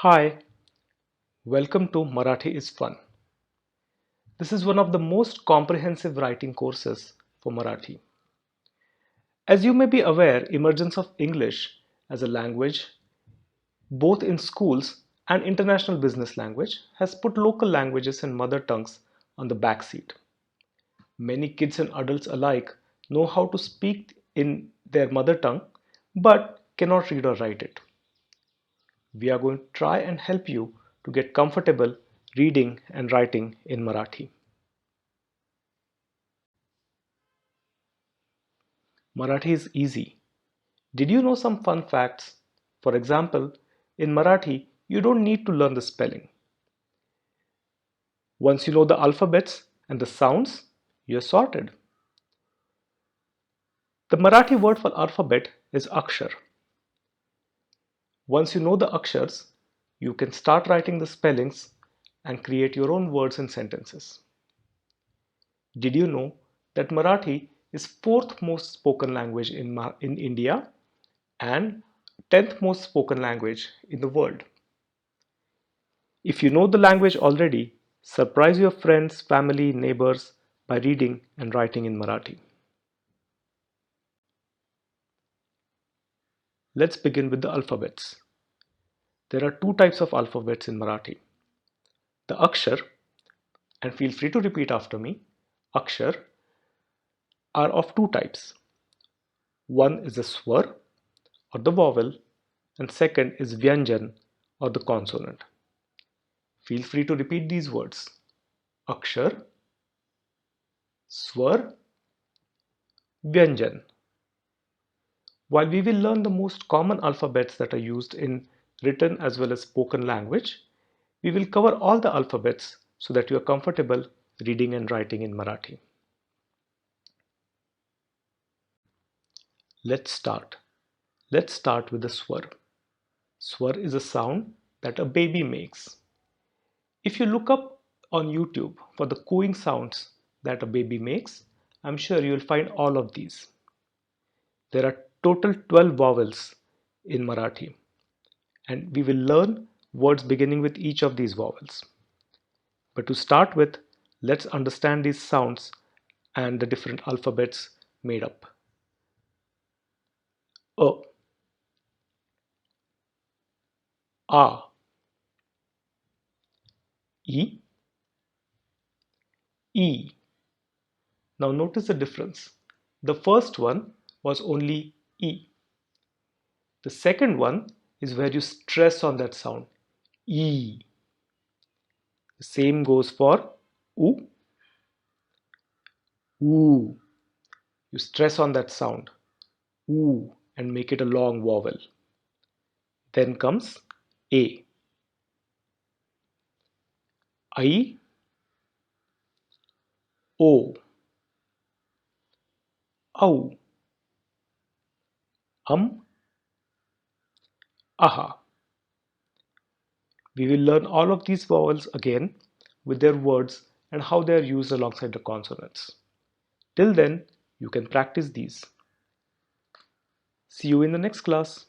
Hi, welcome to Marathi is Fun. This is one of the most comprehensive writing courses for Marathi. As you may be aware, emergence of English as a language, both in schools and international business language, has put local languages and mother tongues on the back seat. Many kids and adults alike know how to speak in their mother tongue but cannot read or write it. We are going to try and help you to get comfortable reading and writing in Marathi. Marathi is easy. Did you know some fun facts? For example, in Marathi, you don't need to learn the spelling. Once you know the alphabets and the sounds, you're sorted. The Marathi word for alphabet is akshar. Once you know the akshars, you can start writing the spellings and create your own words and sentences. Did you know that Marathi is fourth most spoken language in India and 10th most spoken language in the world? If you know the language already, surprise your friends, family, neighbors by reading and writing in Marathi. Let's begin with the alphabets. There are two types of alphabets in Marathi. The akshar, and feel free to repeat after me, akshar are of two types. One is the swar or the vowel and second is vyanjan or the consonant. Feel free to repeat these words. Akshar, swar, vyanjan. While we will learn the most common alphabets that are used in written as well as spoken language, we will cover all the alphabets so that you are comfortable reading and writing in Marathi. Let's start. Let's start with the swar. Swar is a sound that a baby makes. If you look up on YouTube for the cooing sounds that a baby makes, I'm sure you will find all of these. There are total 12 vowels in Marathi, and we will learn words beginning with each of these vowels. But to start with, let's understand these sounds and the different alphabets made up. A, A, E, E. Now notice the difference. The first one was only E. The second one is where you stress on that sound, E. The same goes for U, Oo. You stress on that sound, oo, and make it a long vowel. Then comes A. I, O, Au, Aha. We will learn all of these vowels again with their words and how they are used alongside the consonants. Till then, you can practice these. See you in the next class.